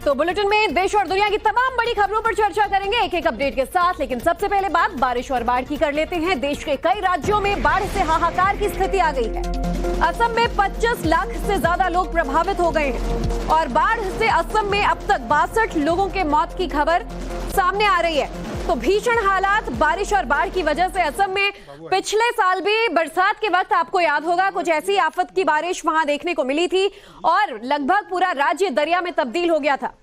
तो बुलेटिन में देश और दुनिया की तमाम बड़ी खबरों पर चर्चा करेंगे एक एक अपडेट के साथ। लेकिन सबसे पहले बात बारिश और बाढ़ की कर लेते हैं। देश के कई राज्यों में बाढ़ से हाहाकार की स्थिति आ गई है। असम में 25 लाख से ज्यादा लोग प्रभावित हो गए हैं और बाढ़ से असम में अब तक 62 लोगों के मौत की खबर सामने आ रही है। तो भीषण हालात बारिश और बाढ़ की वजह से असम में पिछले साल भी बरसात के वक्त आपको याद होगा कुछ ऐसी आफत की बारिश वहां देखने को मिली थी और लगभग पूरा राज्य दरिया में तब्दील हो गया था।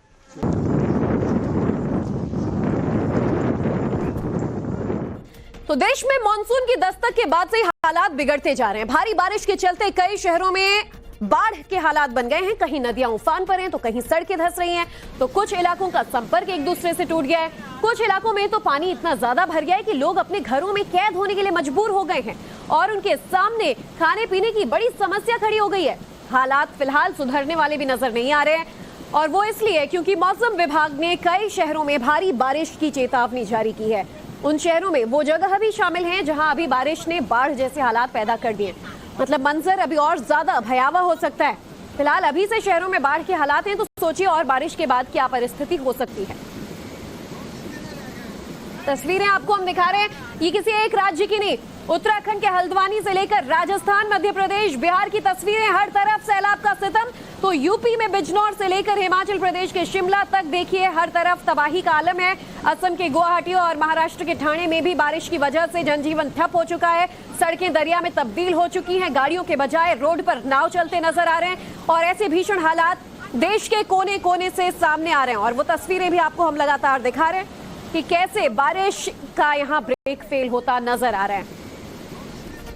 तो देश में मानसून की दस्तक के बाद से ही हालात बिगड़ते जा रहे हैं। भारी बारिश के चलते कई शहरों में बाढ़ के हालात बन गए हैं। कहीं नदियां उफान पर हैं तो कहीं सड़कें धंस रही हैं, तो कुछ इलाकों का संपर्क एक दूसरे से टूट गया है। कुछ इलाकों में तो पानी इतना ज्यादा भर गया है कि लोग अपने घरों में कैद होने के लिए मजबूर हो गए हैं और उनके सामने खाने पीने की बड़ी समस्या खड़ी हो गई है। हालात फिलहाल सुधरने वाले भी नजर नहीं आ रहे हैं और वो इसलिए क्योंकि मौसम विभाग ने कई शहरों में भारी बारिश की चेतावनी जारी की है। उन शहरों में वो जगह भी शामिल हैं जहां अभी बारिश ने बाढ़ जैसे हालात पैदा कर दिए। मतलब मंजर अभी और ज्यादा भयावह हो सकता है। फिलहाल अभी से शहरों में बाढ़ के हालात हैं, तो सोचिए और बारिश के बाद क्या परिस्थिति हो सकती है। तस्वीरें आपको हम दिखा रहे हैं, ये किसी एक राज्य की नहीं, उत्तराखंड के हल्द्वानी से लेकर राजस्थान, मध्य प्रदेश, बिहार की तस्वीरें। हर तरफ सैलाब का सितम। तो यूपी में बिजनौर से लेकर हिमाचल प्रदेश के शिमला तक देखिए हर तरफ तबाही का आलम है। असम के गुवाहाटी और महाराष्ट्र के ठाणे में भी बारिश की वजह से जनजीवन ठप हो चुका है। सड़कें दरिया में तब्दील हो चुकी हैं। गाड़ियों के बजाय रोड पर नाव चलते नजर आ रहे हैं और ऐसे भीषण हालात देश के कोने कोने से सामने आ रहे हैं। और वो तस्वीरें भी आपको हम लगातार दिखा रहे हैं कि कैसे बारिश का यहाँ ब्रेक फेल होता नजर आ रहा है।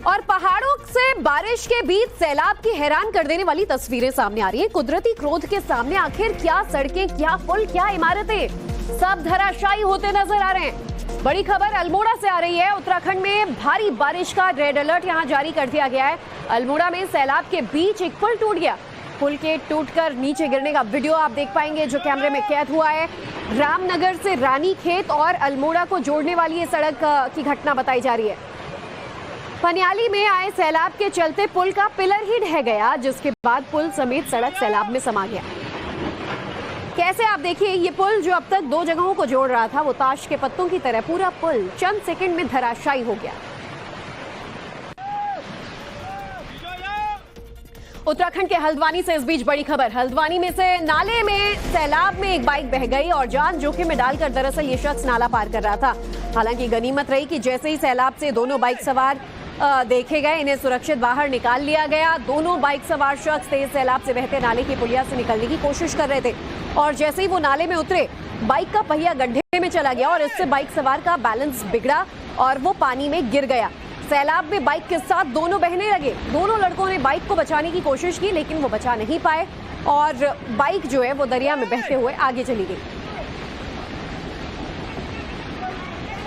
और पहाड़ों से बारिश के बीच सैलाब की हैरान कर देने वाली तस्वीरें सामने आ रही हैं। कुदरती क्रोध के सामने आखिर क्या सड़कें, क्या पुल, क्या इमारतें, सब धराशायी होते नजर आ रहे हैं। बड़ी खबर अल्मोड़ा से आ रही है। उत्तराखंड में भारी बारिश का रेड अलर्ट यहां जारी कर दिया गया है। अल्मोड़ा में सैलाब के बीच एक पुल टूट गया। पुल के टूटकर नीचे गिरने का वीडियो आप देख पाएंगे जो कैमरे में कैद हुआ है। रामनगर से रानीखेत और अल्मोड़ा को जोड़ने वाली ये सड़क की घटना बताई जा रही है। पनियाली में आए सैलाब के चलते पुल का पिलर ही ढह गया, जिसके बाद पुल समेत सड़क सैलाब में समा गया। कैसे आप देखिए, ये पुल जो अब तक दो जगहों को जोड़ रहा था वो ताश के पत्तों की तरह पूरा पुल चंद सेकंड में धराशायी हो गया। उत्तराखंड के हल्द्वानी से इस बीच बड़ी खबर। हल्द्वानी में से नाले में सैलाब में एक बाइक बह गई और जान जोखिम में डालकर दरअसल ये शख्स नाला पार कर रहा था। हालांकि गनीमत रही कि जैसे ही सैलाब से दोनों बाइक सवार देखे गए, इन्हें सुरक्षित बाहर निकाल लिया गया। दोनों बाइक सवार शख्स तेज सैलाब से बहते नाले की पुलिया से निकलने की कोशिश कर रहे थे और जैसे ही वो नाले में उतरे बाइक का पहिया गड्ढे में चला गया और इससे बाइक सवार का बैलेंस बिगड़ा और वो पानी में गिर गया। सैलाब में बाइक के साथ दोनों बहने लगे। दोनों लड़कों ने बाइक को बचाने की कोशिश की लेकिन वो बचा नहीं पाए और बाइक जो है वो दरिया में बहते हुए आगे चली गई।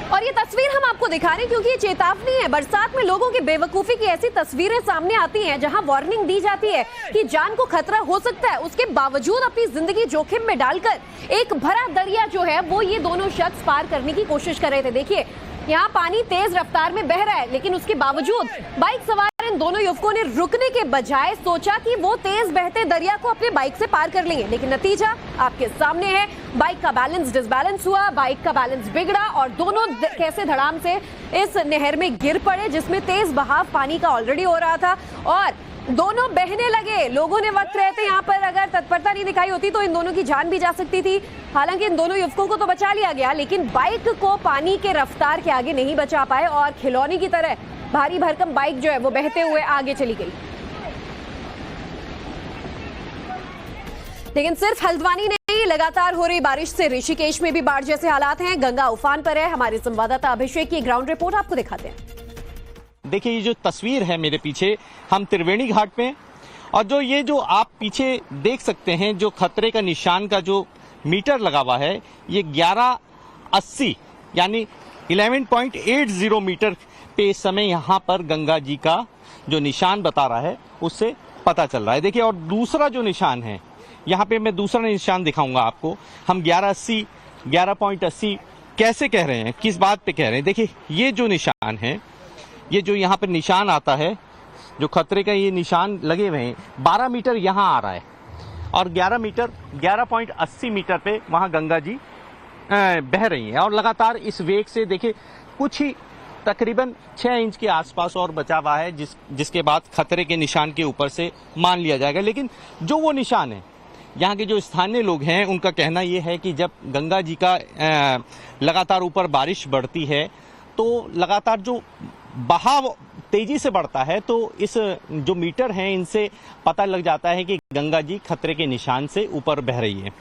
और ये तस्वीर हम आपको दिखा रहे हैं क्योंकि ये चेतावनी है। बरसात में लोगों की बेवकूफी की ऐसी तस्वीरें सामने आती हैं जहां वार्निंग दी जाती है कि जान को खतरा हो सकता है, उसके बावजूद अपनी जिंदगी जोखिम में डालकर एक भरा दरिया जो है वो ये दोनों शख्स पार करने की कोशिश कर रहे थे। देखिए यहाँ पानी तेज रफ्तार में बह रहा है लेकिन उसके बावजूद बाइक सवार इन दोनों युवकों ने रुकने के बजाय सोचा कि वो तेज बहते दरिया को अपने बाइक से पार कर लेंगे, लेकिन नतीजा आपके सामने है। बाइक का बैलेंस डिसबैलेंस हुआ, बाइक का बैलेंस बिगड़ा और दोनों कैसे धड़ाम से इस नहर में गिर पड़े जिसमें तेज बहाव पानी का ऑलरेडी हो रहा था और दोनों बहने लगे। लोगों ने वक्त रहते यहाँ पर अगर तत्परता नहीं दिखाई होती तो इन दोनों की जान भी जा सकती थी। हालांकि इन दोनों युवकों को तो बचा लिया गया लेकिन बाइक को पानी के रफ्तार के आगे नहीं बचा पाए और खिलौने की तरह भारी भरकम बाइक जो है वो बहते हुए आगे चली गई। लेकिन सिर्फ हल्द्वानी नहीं, लगातार हो रही बारिश से ऋषिकेश में भी बाढ़ जैसे हालात हैं। गंगा उफान पर है। हमारे संवाददाता अभिषेक की ग्राउंड रिपोर्ट आपको दिखाते हैं। देखिए ये जो तस्वीर है मेरे पीछे, हम त्रिवेणी घाट पे और जो आप पीछे देख सकते हैं जो खतरे का निशान का जो मीटर लगा हुआ है ये 1180 यानी 11.80 मीटर पे इस समय यहाँ पर गंगा जी का जो निशान बता रहा है उससे पता चल रहा है। देखिए और दूसरा जो निशान है यहाँ पे मैं दूसरा निशान दिखाऊंगा आपको। हम 11.80 कैसे कह रहे हैं, किस बात पे कह रहे हैं। देखिए ये जो निशान है, ये जो यहाँ पर निशान आता है, जो खतरे का ये निशान लगे हुए हैं 12 मीटर यहाँ आ रहा है और 11.80 मीटर पे वहां गंगा जी बह रही हैं और लगातार इस वेग से देखिए कुछ ही तकरीबन 6 इंच के आसपास और बचा हुआ है, जिसके बाद खतरे के निशान के ऊपर से मान लिया जाएगा। लेकिन जो वो निशान है, यहाँ के जो स्थानीय लोग हैं उनका कहना ये है कि जब गंगा जी का लगातार ऊपर बारिश बढ़ती है तो लगातार जो बहाव तेजी से बढ़ता है, तो इस जो मीटर हैं इनसे पता लग जाता है कि गंगा जी खतरे के निशान से ऊपर बह रही है।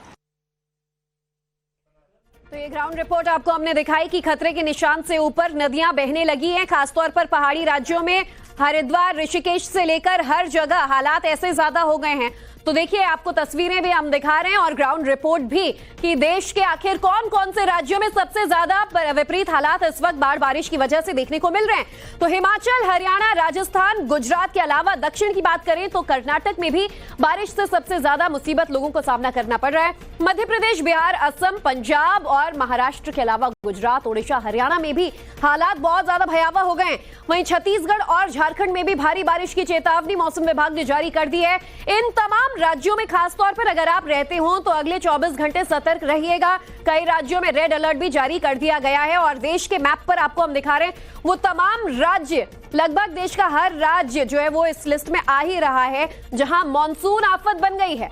तो ये ग्राउंड रिपोर्ट आपको हमने दिखाई कि खतरे के निशान से ऊपर नदियां बहने लगी हैं, खासतौर पर पहाड़ी राज्यों में हरिद्वार, ऋषिकेश से लेकर हर जगह हालात ऐसे ज्यादा हो गए हैं। तो देखिए, आपको तस्वीरें भी हम दिखा रहे हैं और ग्राउंड रिपोर्ट भी कि देश के आखिर कौन कौन से राज्यों में सबसे ज्यादा विपरीत हालात इस वक्त बाढ़ बारिश की वजह से देखने को मिल रहे हैं। तो हिमाचल, हरियाणा, राजस्थान, गुजरात के अलावा दक्षिण की बात करें तो कर्नाटक में भी बारिश से सबसे ज्यादा मुसीबत लोगों को सामना करना पड़ रहा है। मध्य प्रदेश, बिहार, असम, पंजाब और महाराष्ट्र के अलावा गुजरात, ओडिशा, हरियाणा में भी हालात बहुत ज्यादा भयावह हो गए। वहीं छत्तीसगढ़ और झारखंड में भी भारी बारिश की चेतावनी मौसम विभाग ने जारी कर दी है। इन तमाम राज्यों में खासतौर पर अगर आप रहते हो तो अगले 24 घंटे सतर्क रहिएगा। कई राज्यों में रेड अलर्ट भी जारी कर दिया गया है और देश के मैप पर आपको हम दिखा रहे हैं वो तमाम राज्य, लगभग देश का हर राज्य जो है वो इस लिस्ट में आ ही रहा है जहां मॉनसून आफत बन गई है।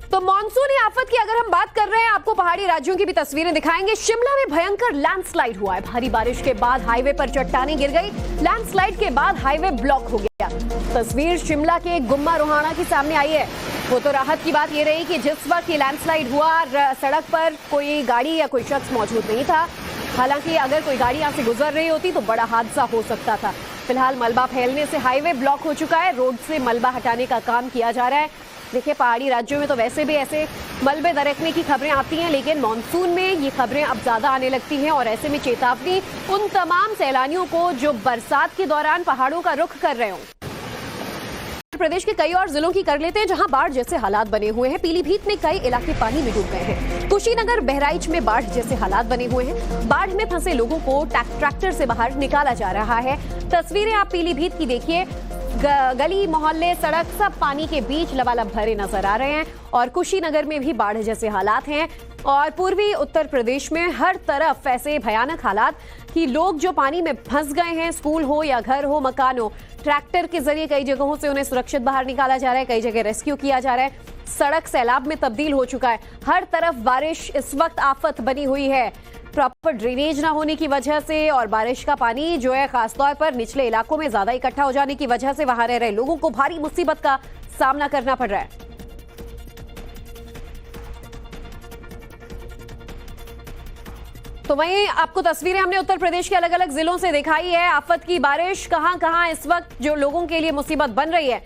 तो मॉनसूनी आफत की अगर हम बात कर रहे हैं, आपको पहाड़ी राज्यों की भी तस्वीरें दिखाएंगे। शिमला में भयंकर लैंडस्लाइड हुआ है। भारी बारिश के बाद हाईवे पर चट्टानें गिर गई। लैंडस्लाइड के बाद हाईवे ब्लॉक हो गया। तस्वीर शिमला के गुम्मा रोहाना की सामने आई है। वो तो राहत की बात ये रही कि जिस वक्त ये लैंडस्लाइड हुआ सड़क पर कोई गाड़ी या कोई शख्स मौजूद नहीं था। हालांकि अगर कोई गाड़ी यहाँ से गुजर रही होती तो बड़ा हादसा हो सकता था। फिलहाल मलबा फैलने से हाईवे ब्लॉक हो चुका है। रोड से मलबा हटाने का काम किया जा रहा है। देखिए, पहाड़ी राज्यों में तो वैसे भी ऐसे मलबे दरकने की खबरें आती हैं, लेकिन मॉनसून में ये खबरें अब ज्यादा आने लगती हैं और ऐसे में चेतावनी उन तमाम सैलानियों को जो बरसात के दौरान पहाड़ों का रुख कर रहे हों। प्रदेश के कई और जिलों की कर लेते हैं जहां बाढ़ जैसे हालात बने हुए हैं। पीलीभीत में कई इलाके पानी में डूब गए हैं। कुशीनगर, बहराइच में बाढ़ जैसे हालात बने हुए हैं। बाढ़ में फंसे लोगों को ट्रैक्टर से बाहर निकाला जा रहा है। तस्वीरें आप पीलीभीत की देखिए। गली, मोहल्ले, सड़क सब पानी के बीच लबालब भरे नजर आ रहे हैं और कुशीनगर में भी बाढ़ जैसे हालात हैं। और पूर्वी उत्तर प्रदेश में हर तरफ ऐसे भयानक हालात कि लोग जो पानी में फंस गए हैं, स्कूल हो या घर हो, मकान हो, ट्रैक्टर के जरिए कई जगहों से उन्हें सुरक्षित बाहर निकाला जा रहा है, कई जगह रेस्क्यू किया जा रहा है। सड़क सैलाब में तब्दील हो चुका है। हर तरफ बारिश इस वक्त आफत बनी हुई है। प्रॉपर ड्रेनेज ना होने की वजह से और बारिश का पानी जो है खासतौर पर निचले इलाकों में ज्यादा इकट्ठा हो जाने की वजह से वहां रह रहे लोगों को भारी मुसीबत का सामना करना पड़ रहा है। तो वहीं आपको तस्वीरें हमने उत्तर प्रदेश के अलग अलग जिलों से दिखाई है। आफत की बारिश कहां इस वक्त जो लोगों के लिए मुसीबत बन रही है।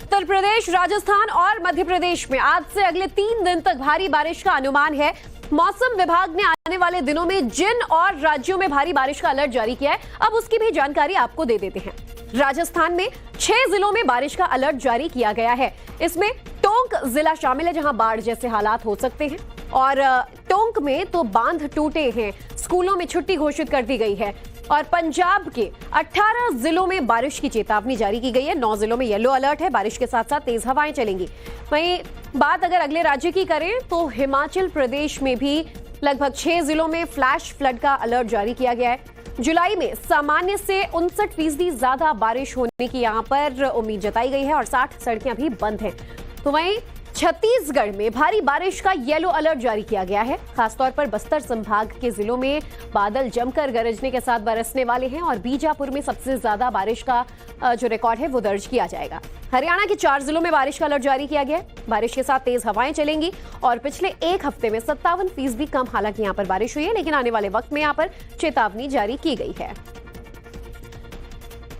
उत्तर प्रदेश, राजस्थान और मध्य प्रदेश में आज से अगले 3 दिन तक भारी बारिश का अनुमान है। मौसम विभाग ने आने वाले दिनों में जिन और राज्यों में भारी बारिश का अलर्ट जारी किया है, अब उसकी भी जानकारी आपको दे देते हैं। राजस्थान में 6 जिलों में बारिश का अलर्ट जारी किया गया है। इसमें टोंक जिला शामिल है जहां बाढ़ जैसे हालात हो सकते हैं और टोंक में तो बांध टूटे हैं, स्कूलों में छुट्टी घोषित कर दी गई है। और पंजाब के 18 जिलों में बारिश की चेतावनी जारी की गई है। 9 जिलों में येलो अलर्ट है। बारिश के साथ साथ तेज हवाएं चलेंगी। वहीं बात अगर अगले राज्य की करें तो हिमाचल प्रदेश में भी लगभग 6 जिलों में फ्लैश फ्लड का अलर्ट जारी किया गया है। जुलाई में सामान्य से 59% ज्यादा बारिश होने की यहां पर उम्मीद जताई गई है और 60 सड़कें भी बंद हैं। तो वहीं छत्तीसगढ़ में भारी बारिश का येलो अलर्ट जारी किया गया है। खासतौर पर बस्तर संभाग के जिलों में बादल जमकर गरजने के साथ बरसने वाले हैं और बीजापुर में सबसे ज्यादा बारिश का जो रिकॉर्ड है वो दर्ज किया जाएगा। हरियाणा के 4 जिलों में बारिश का अलर्ट जारी किया गया है। बारिश के साथ तेज हवाएं चलेंगी और पिछले एक हफ्ते में 57% कम हालांकि यहां पर बारिश हुई है, लेकिन आने वाले वक्त में यहां पर चेतावनी जारी की गई है।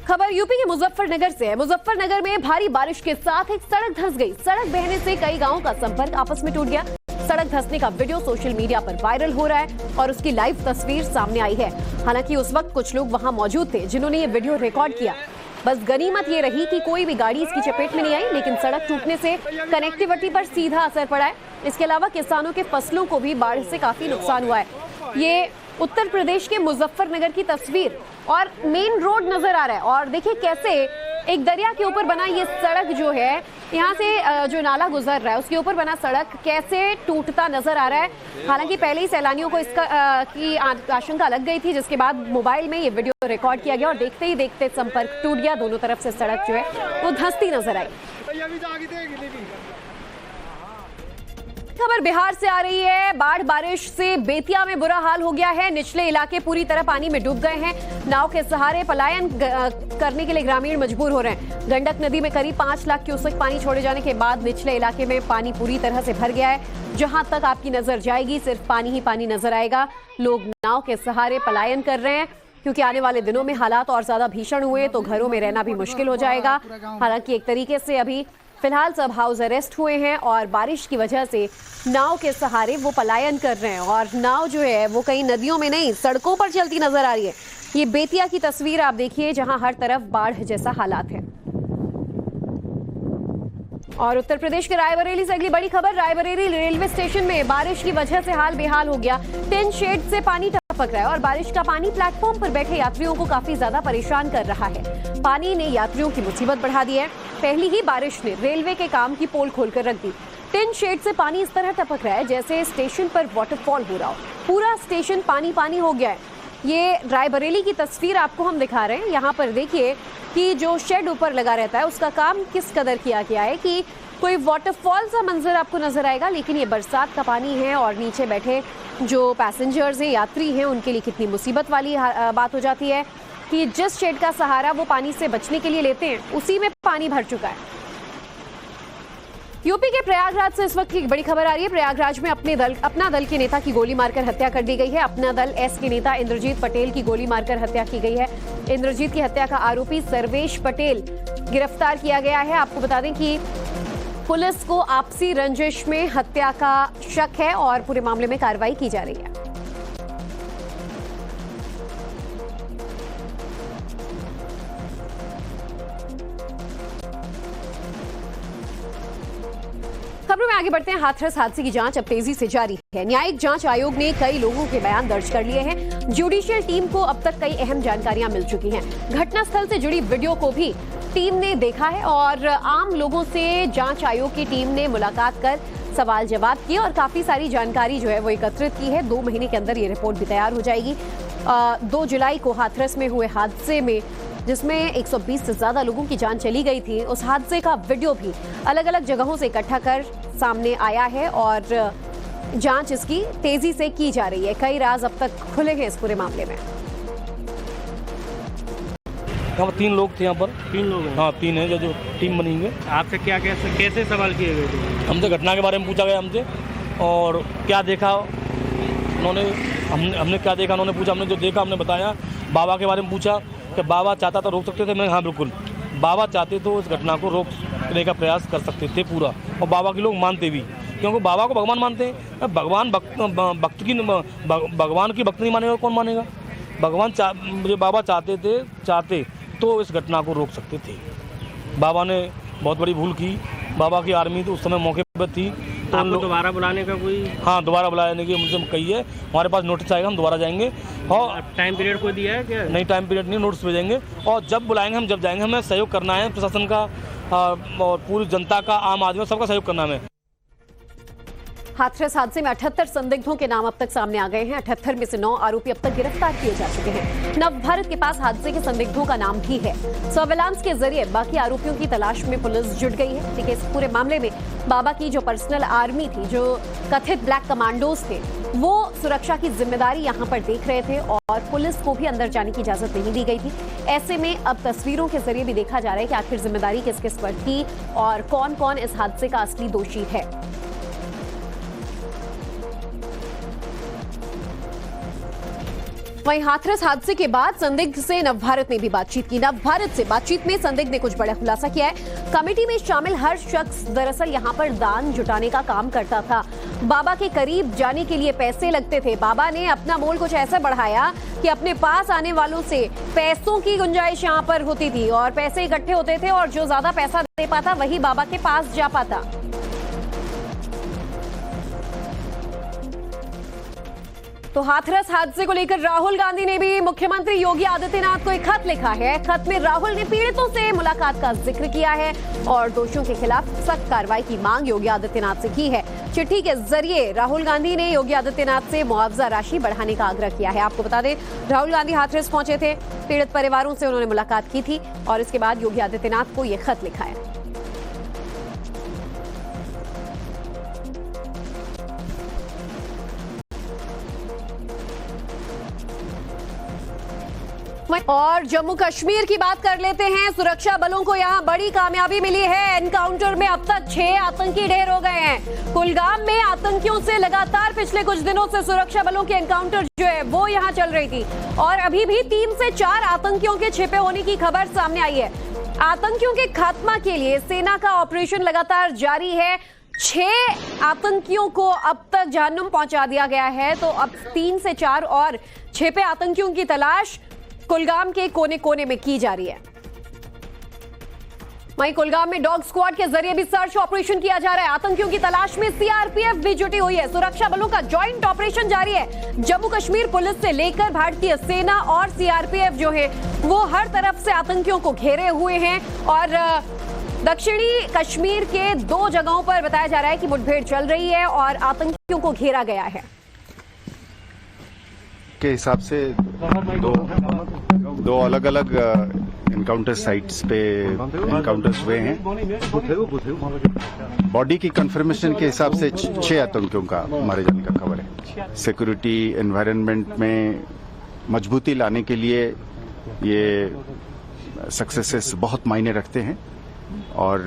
खबर यूपी के मुजफ्फरनगर से है। मुजफ्फरनगर में भारी बारिश के साथ एक सड़क धंस गई। सड़क बहने से कई गांवों का संपर्क आपस में टूट गया। सड़क धंसने का वीडियो सोशल मीडिया पर वायरल हो रहा है और उसकी लाइव तस्वीर सामने आई है। हालांकि उस वक्त कुछ लोग वहां मौजूद थे जिन्होंने ये वीडियो रिकॉर्ड किया। बस गनीमत ये रही कि कोई भी गाड़ी इसकी चपेट में नहीं आई, लेकिन सड़क टूटने से कनेक्टिविटी पर सीधा असर पड़ा है। इसके अलावा किसानों के फसलों को भी बाढ़ से काफी नुकसान हुआ है। ये उत्तर प्रदेश के मुजफ्फरनगर की तस्वीर और मेन रोड नजर आ रहा है और देखिए कैसे एक दरिया के ऊपर बना ये सड़क जो है यहाँ से जो नाला गुजर रहा है उसके ऊपर बना सड़क कैसे टूटता नजर आ रहा है। हालांकि पहले ही सैलानियों को इसका की आशंका लग गई थी, जिसके बाद मोबाइल में ये वीडियो रिकॉर्ड किया गया और देखते ही देखते संपर्क टूट गया। दोनों तरफ से सड़क जो है वो धंसती नजर आई। खबर बिहार से आ रही है। बाढ़ बारिश से बेतिया में बुरा हाल हो गया है। निचले इलाके पूरी तरह पानी में डूब गए हैं। नाव के सहारे पलायन करने के लिए ग्रामीण मजबूर हो रहे हैं। गंडक नदी में करीब 5 लाख क्यूसेक पानी छोड़े जाने के बाद निचले इलाके में पानी पूरी तरह से भर गया है। जहां तक आपकी नजर जाएगी सिर्फ पानी ही पानी नजर आएगा। लोग नाव के सहारे पलायन कर रहे हैं क्योंकि आने वाले दिनों में हालात और ज्यादा भीषण हुए तो घरों में रहना भी मुश्किल हो जाएगा। हालांकि एक तरीके से अभी फिलहाल सब हाउस अरेस्ट हुए हैं और बारिश की वजह से नाव के सहारे वो पलायन कर रहे हैं और नाव जो है वो कहीं नदियों में नहीं सड़कों पर चलती नजर आ रही है। ये बेतिया की तस्वीर आप देखिए जहां हर तरफ बाढ़ जैसा हालात है। और उत्तर प्रदेश के रायबरेली से अगली बड़ी खबर। रायबरेली रेलवे स्टेशन में बारिश की वजह से हाल बेहाल हो गया। टिन शेड से पानी टपक रहा है और बारिश का पानी प्लेटफॉर्म पर बैठे यात्रियों को काफी ज्यादा परेशान कर रहा है। पानी ने यात्रियों की मुसीबत बढ़ा दी है। पहली ही बारिश ने रेलवे के काम की पोल खोलकर रख दी। टिन शेड से पानी इस तरह टपक रहा है जैसे स्टेशन पर वाटरफॉल हो रहा हो। पूरा स्टेशन पानी पानी हो गया है। ये रायबरेली की तस्वीर आपको हम दिखा रहे हैं। यहाँ पर देखिए कि जो शेड ऊपर लगा रहता है उसका काम किस कदर किया गया है कि कोई वाटरफॉल सा मंजर आपको नजर आएगा, लेकिन ये बरसात का पानी है और नीचे बैठे जो पैसेंजर्स हैं, यात्री हैं, उनके लिए कितनी मुसीबत वाली बात हो जाती है कि जिस शेड का सहारा वो पानी से बचने के लिए लेते हैं उसी में पानी भर चुका है। यूपी के प्रयागराज से इस वक्त की बड़ी खबर आ रही है। प्रयागराज में अपना दल के नेता की गोली मारकर हत्या कर दी गई है। अपना दल एस के नेता इंद्रजीत पटेल की गोली मारकर हत्या की गई है। इंद्रजीत की हत्या का आरोपी सर्वेश पटेल गिरफ्तार किया गया है। आपको बता दें कि पुलिस को आपसी रंजिश में हत्या का शक है और पूरे मामले में कार्रवाई की जा रही है। खबरों में आगे बढ़ते हैं। हाथरस हादसे की जांच अब तेजी से जारी है। न्यायिक जांच आयोग ने कई लोगों के बयान दर्ज कर लिए हैं। जुडिशियल टीम को अब तक कई अहम जानकारियां मिल चुकी हैं। घटनास्थल से जुड़ी वीडियो को भी टीम ने देखा है और आम लोगों से जांच आयोग की टीम ने मुलाकात कर सवाल जवाब किए और काफी सारी जानकारी जो है वो एकत्रित की है। 2 महीने के अंदर ये रिपोर्ट भी तैयार हो जाएगी। 2 जुलाई को हाथरस में हुए हादसे में जिसमें 120 से ज्यादा लोगों की जान चली गई थी, उस हादसे का वीडियो भी अलग अलग जगहों से इकट्ठा कर सामने आया है और जांच इसकी तेजी से की जा रही है। कई राज अब तक खुले हैं इस पूरे मामले में। यहाँ 3 लोग थे। यहाँ पर 3 लोग हैं। हाँ 3 है जो टीम बनी है। आपसे क्या कैसे सवाल किए गए थे? हमसे घटना के बारे में पूछा गया हमसे और क्या देखा उन्होंने, हमने क्या देखा उन्होंने पूछा। हमने जो देखा हमने बताया। बाबा के बारे में पूछा कि बाबा चाहता था रोक सकते थे। मैं हाँ बिल्कुल, बाबा चाहते तो इस घटना को रोकने का प्रयास कर सकते थे पूरा, और बाबा के लोग मानते भी, क्योंकि बाबा को भगवान मानते हैं। भगवान भगवान की भक्त नहीं मानेगा कौन मानेगा? भगवान जो बाबा चाहते तो इस घटना को रोक सकते थे। बाबा ने बहुत बड़ी भूल की। बाबा की आर्मी तो उस समय मौके पर थी तो आपको दोबारा बुलाने का कोई? हाँ दोबारा बुलाने की मुझसे कही है। हमारे पास नोटिस आएगा, हम दोबारा जाएंगे। और टाइम पीरियड कोई दिया है क्या? नहीं, टाइम पीरियड नहीं, नोटिस भेजेंगे और जब बुलाएंगे हम जब जाएंगे। हमें सहयोग करना है प्रशासन का और पूरी जनता का, आम आदमी सबका सहयोग करना है। हाथरस हादसे में 78 संदिग्धों के नाम अब तक सामने आ गए हैं। 78 में से 9 आरोपी अब तक गिरफ्तार किए जा चुके हैं। नवभारत के पास हादसे के संदिग्धों का नाम भी है। सर्वेलांस के जरिए बाकी आरोपियों की तलाश में पुलिस जुट गई है। देखिए इस पूरे मामले में बाबा की जो पर्सनल आर्मी थी, जो कथित ब्लैक कमांडोज थे, वो सुरक्षा की जिम्मेदारी यहाँ पर देख रहे थे और पुलिस को भी अंदर जाने की इजाजत नहीं दी गई थी। ऐसे में अब तस्वीरों के जरिए भी देखा जा रहा है कि आखिर जिम्मेदारी किस किस पर थी और कौन कौन इस हादसे का असली दोषी है। वहीं हाथरस हादसे के बाद संदिग्ध से नवभारत ने भी बातचीत की। नवभारत से बातचीत में संदिग्ध ने कुछ बड़ा खुलासा किया है। कमेटी में शामिल हर शख्स दरअसल यहां पर दान जुटाने का काम करता था। बाबा के करीब जाने के लिए पैसे लगते थे। बाबा ने अपना मोल कुछ ऐसा बढ़ाया कि अपने पास आने वालों से पैसों की गुंजाइश यहां पर होती थी और पैसे इकट्ठे होते थे और जो ज्यादा पैसा दे पाता वही बाबा के पास जा पाता। तो तो हाथरस हादसे को लेकर राहुल गांधी ने भी मुख्यमंत्री योगी आदित्यनाथ को एक खत लिखा है। खत में राहुल ने पीड़ितों से मुलाकात का जिक्र किया है और दोषियों के खिलाफ सख्त कार्रवाई की मांग योगी आदित्यनाथ से की है। चिट्ठी के जरिए राहुल गांधी ने योगी आदित्यनाथ से मुआवजा राशि बढ़ाने का आग्रह किया है। आपको बता दें, राहुल गांधी हाथरस पहुंचे थे, पीड़ित परिवारों से उन्होंने मुलाकात की थी और इसके बाद योगी आदित्यनाथ को यह खत लिखा है। और जम्मू कश्मीर की बात कर लेते हैं। सुरक्षा बलों को यहां बड़ी कामयाबी मिली है। एनकाउंटर में अब तक 6 आतंकी ढेर हो गए हैं। कुलगाम में आतंकियों से लगातार पिछले कुछ दिनों से सुरक्षा बलों की एनकाउंटर जो है वो यहां चल रही थी और अभी भी 3 से 4 आतंकियों के छिपे होने की खबर सामने आई है। आतंकियों के खात्मा के लिए सेना का ऑपरेशन लगातार जारी है। 6 आतंकियों को अब तक जहन्नुम पहुंचा दिया गया है, तो अब 3 से 4 और छिपे आतंकियों की तलाश कुलगाम के कोने कोने में की जा रही है। वहीं कुलगाम में डॉग स्क्वाड के जरिए भी सर्च ऑपरेशन किया जा रहा है। आतंकियों की तलाश में सीआरपीएफ भी जुटी हुई है। सुरक्षा बलों का जॉइंट ऑपरेशन जारी है। जम्मू कश्मीर पुलिस से लेकर भारतीय सेना और सीआरपीएफ जो है वो हर तरफ से आतंकियों को घेरे हुए हैं और दक्षिणी कश्मीर के 2 जगहों पर बताया जा रहा है कि मुठभेड़ चल रही है और आतंकियों को घेरा गया है। के हिसाब से दो अलग अलग एनकाउंटर साइट्स पे एनकाउंटर्स हुए हैं। बॉडी की कंफर्मेशन के हिसाब से 6 आतंकियों का मारे जाने का खबर है। सिक्योरिटी एनवायरनमेंट में मजबूती लाने के लिए ये सक्सेसेस बहुत मायने रखते हैं और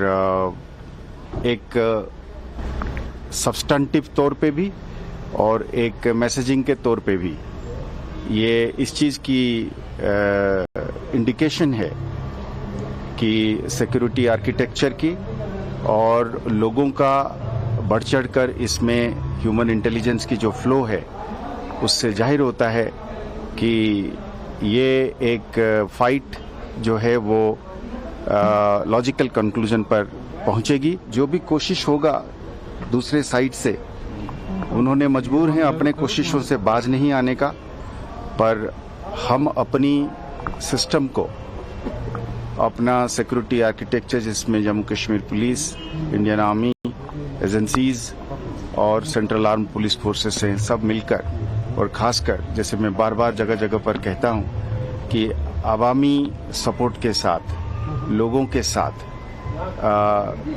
एक सब्सटेंटिव तौर पे भी और एक मैसेजिंग के तौर पे भी ये इस चीज की इंडिकेशन है कि सिक्योरिटी आर्किटेक्चर की और लोगों का बढ़ चढ़कर इसमें ह्यूमन इंटेलिजेंस की जो फ्लो है उससे जाहिर होता है कि ये एक फाइट जो है वो लॉजिकल कंक्लूजन पर पहुंचेगी। जो भी कोशिश होगा दूसरे साइड से, उन्होंने मजबूर हैं अपने कोशिशों से बाज नहीं आने का, पर हम अपनी सिस्टम को, अपना सिक्योरिटी आर्किटेक्चर जिसमें Jammu Kashmir police, Indian army, agencies और सेंट्रल आर्म पुलिस फोर्सेस हैं, सब मिलकर और खासकर जैसे मैं बार बार जगह जगह पर कहता हूं कि आवामी सपोर्ट के साथ, लोगों के साथ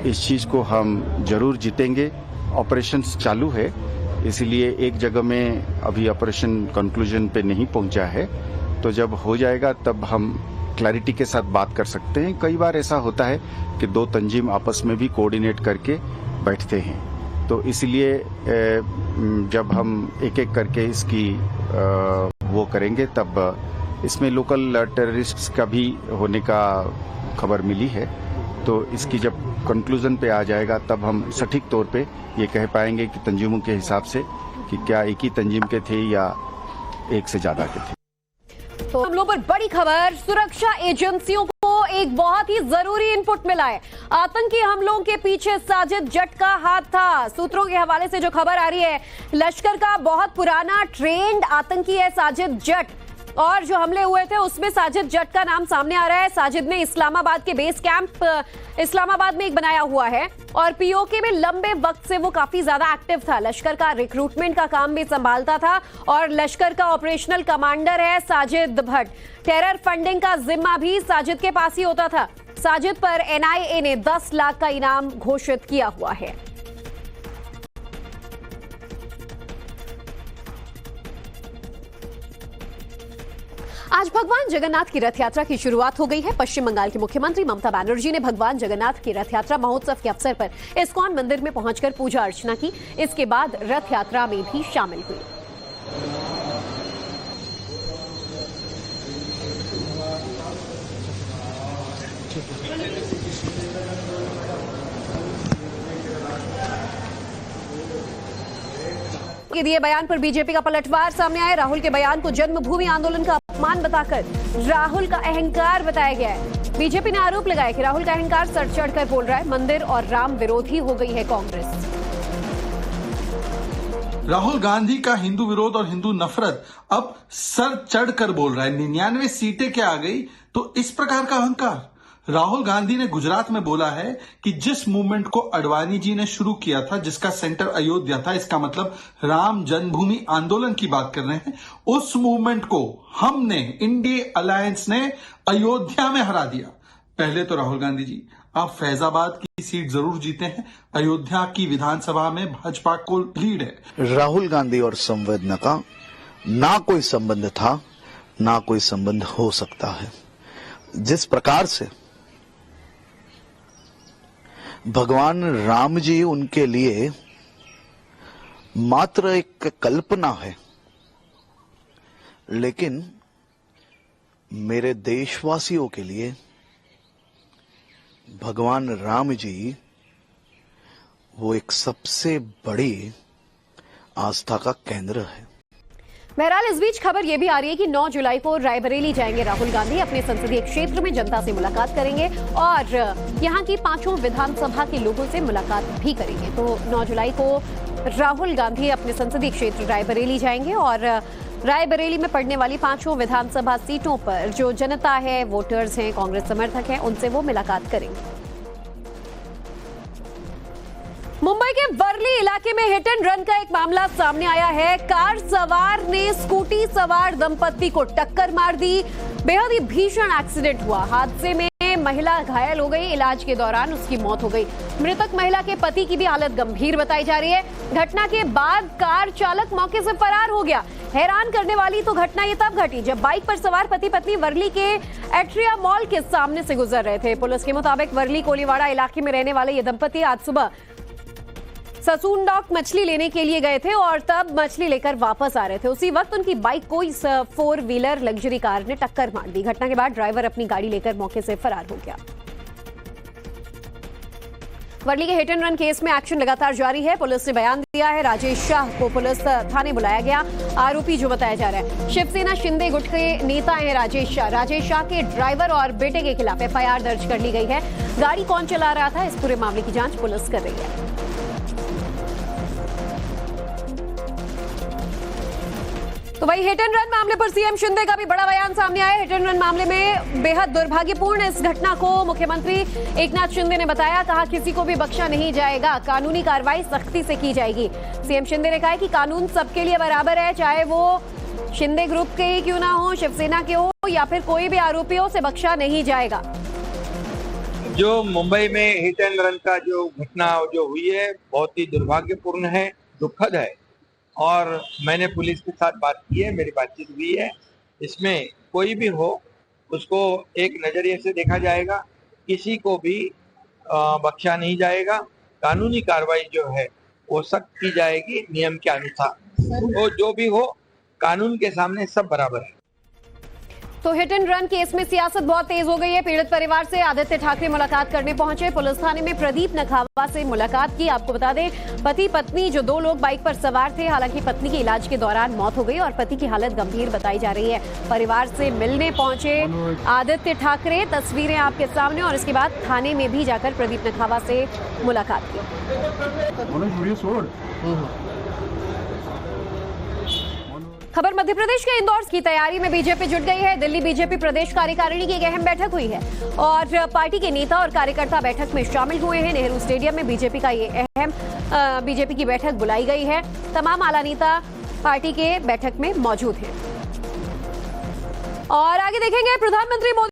इस चीज को हम जरूर जीतेंगे। ऑपरेशंस चालू है, इसलिए एक जगह में अभी ऑपरेशन कंक्लूजन पे नहीं पहुंचा है, तो जब हो जाएगा तब हम क्लैरिटी के साथ बात कर सकते हैं। कई बार ऐसा होता है कि 2 तंजीम आपस में भी कोऑर्डिनेट करके बैठते हैं, तो इसलिए जब हम एक एक करके इसकी वो करेंगे तब इसमें लोकल टेररिस्ट्स का भी होने का खबर मिली है, तो इसकी जब कंक्लूजन पे आ जाएगा तब हम सटीक तौर पे ये कह पाएंगे कि तंजीमों के हिसाब से कि क्या एक ही तंजीम के थे या एक से ज्यादा के थे। तो हमलों पर बड़ी खबर, सुरक्षा एजेंसियों को एक बहुत ही जरूरी इनपुट मिला है। आतंकी हमलों के पीछे साजिद जट का हाथ था। सूत्रों के हवाले से जो खबर आ रही है, लश्कर का बहुत पुराना ट्रेंड आतंकी है साजिद जट, और जो हमले हुए थे उसमें साजिद जट का नाम सामने आ रहा है। साजिद ने इस्लामाबाद के बेस कैंप इस्लामाबाद में एक बनाया हुआ है और पीओके में लंबे वक्त से वो काफी ज्यादा एक्टिव था। लश्कर का रिक्रूटमेंट का काम भी संभालता था और लश्कर का ऑपरेशनल कमांडर है साजिद भट्ट। टेरर फंडिंग का जिम्मा भी साजिद के पास ही होता था। साजिद पर एनआईए ने 10 लाख का इनाम घोषित किया हुआ है। आज भगवान जगन्नाथ की रथ यात्रा की शुरुआत हो गई है। पश्चिम बंगाल की मुख्यमंत्री ममता बनर्जी ने भगवान जगन्नाथ की रथ यात्रा महोत्सव के अवसर पर इस्कॉन मंदिर में पहुंचकर पूजा अर्चना की। इसके बाद रथ यात्रा में भी शामिल हुई। के दिए बयान पर बीजेपी का पलटवार सामने आया। राहुल के बयान को जन्मभूमि आंदोलन का अपमान बताकर राहुल का अहंकार बताया गया है। बीजेपी ने आरोप लगाया कि राहुल का अहंकार सर चढ़कर बोल रहा है। मंदिर और राम विरोधी हो गई है कांग्रेस। राहुल गांधी का हिंदू विरोध और हिंदू नफरत अब सर चढ़कर बोल रहा है। 99 सीटें क्या आ गई तो इस प्रकार का अहंकार। राहुल गांधी ने गुजरात में बोला है कि जिस मूवमेंट को अडवाणी जी ने शुरू किया था, जिसका सेंटर अयोध्या था, इसका मतलब राम जन्मभूमि आंदोलन की बात कर रहे हैं, उस मूवमेंट को हमने, इंडिया अलायंस ने अयोध्या में हरा दिया। पहले तो राहुल गांधी जी, आप फैजाबाद की सीट जरूर जीते हैं, अयोध्या की विधानसभा में भाजपा को लीड है। राहुल गांधी और संवेदना का ना कोई संबंध था, ना कोई संबंध हो सकता है। जिस प्रकार से भगवान राम जी उनके लिए मात्र एक कल्पना है, लेकिन मेरे देशवासियों के लिए भगवान राम जी वो एक सबसे बड़ी आस्था का केंद्र है। बहरहाल इस बीच खबर यह भी आ रही है कि 9 जुलाई को रायबरेली जाएंगे राहुल गांधी, अपने संसदीय क्षेत्र में जनता से मुलाकात करेंगे और यहां की 5 विधानसभा के लोगों से मुलाकात भी करेंगे। तो 9 जुलाई को राहुल गांधी अपने संसदीय क्षेत्र रायबरेली जाएंगे और रायबरेली में पड़ने वाली 5 विधानसभा सीटों पर जो जनता है, वोटर्स हैं, कांग्रेस समर्थक हैं, उनसे वो मुलाकात करेंगे। मुंबई के वर्ली इलाके में हिट एंड रन का एक मामला सामने आया है। कार सवार ने स्कूटी सवार दंपत्ति को टक्कर मार दी। बेहद ही भीषण एक्सीडेंट हुआ। हादसे में महिला घायल हो गई, इलाज के दौरान उसकी मौत हो गई। मृतक महिला के पति की भी हालत गंभीर बताई जा रही है। घटना के बाद कार चालक मौके से फरार हो गया। हैरान करने वाली तो घटना ये तब घटी जब बाइक पर सवार पति पत्नी वर्ली के एट्रिया मॉल के सामने से गुजर रहे थे। पुलिस के मुताबिक वर्ली कोलीवाड़ा इलाके में रहने वाले ये दंपति आज सुबह ससूनडॉक मछली लेने के लिए गए थे और तब मछली लेकर वापस आ रहे थे। उसी वक्त उनकी बाइक को इस 4 व्हीलर लग्जरी कार ने टक्कर मार दी। घटना के बाद ड्राइवर अपनी गाड़ी लेकर मौके से फरार हो गया। वर्ली के हिट एंड रन केस में एक्शन लगातार जारी है। पुलिस ने बयान दिया है। राजेश शाह को पुलिस थाने बुलाया गया। आरोपी जो बताया जा रहा है शिवसेना शिंदे गुट के नेता है राजेश शाह। राजेश शाह के ड्राइवर और बेटे के खिलाफ FIR दर्ज कर ली गई है। गाड़ी कौन चला रहा था, इस पूरे मामले की जांच पुलिस कर रही है। तो वही हिट एंड रन मामले पर सीएम शिंदे का भी बड़ा बयान सामने आया। हिट एंड रन मामले में बेहद दुर्भाग्यपूर्ण इस घटना को मुख्यमंत्री एकनाथ शिंदे ने बताया। कहा किसी को भी बख्शा नहीं जाएगा, कानूनी कार्रवाई सख्ती से की जाएगी। सीएम शिंदे ने कहा कि कानून सबके लिए बराबर है, चाहे वो शिंदे ग्रुप के ही क्यों ना हो, शिवसेना के हो या फिर कोई भी आरोपियों से बख्शा नहीं जाएगा। जो मुंबई में हिट एंड रन का जो घटना जो हुई है बहुत ही दुर्भाग्यपूर्ण है, दुखद है और मैंने पुलिस के साथ बात की है, मेरी बातचीत हुई है। इसमें कोई भी हो उसको एक नजरिए से देखा जाएगा, किसी को भी बख्शा नहीं जाएगा। कानूनी कार्रवाई जो है वो सख्त की जाएगी नियम के अनुसार। वो जो भी हो कानून के सामने सब बराबर है। तो हिट एंड रन केस में सियासत बहुत तेज हो गई है। पीड़ित परिवार से आदित्य ठाकरे मुलाकात करने पहुंचे। पुलिस थाने में प्रदीप नखावा से मुलाकात की। आपको बता दें पति पत्नी जो 2 लोग बाइक पर सवार थे। हालांकि पत्नी की इलाज के दौरान मौत हो गई और पति की हालत गंभीर बताई जा रही है। परिवार से मिलने पहुंचे आदित्य ठाकरे, तस्वीरें आपके सामने, और इसके बाद थाने में भी जाकर प्रदीप नखावा से मुलाकात की। खबर मध्य प्रदेश के इंदौर की तैयारी में बीजेपी जुट गई है। दिल्ली बीजेपी प्रदेश कार्यकारिणी की एक अहम बैठक हुई है और पार्टी के नेता और कार्यकर्ता बैठक में शामिल हुए हैं। नेहरू स्टेडियम में बीजेपी का ये अहम बीजेपी की बैठक बुलाई गई है। तमाम आला नेता पार्टी के बैठक में मौजूद हैं। और आगे देखेंगे प्रधानमंत्री मोदी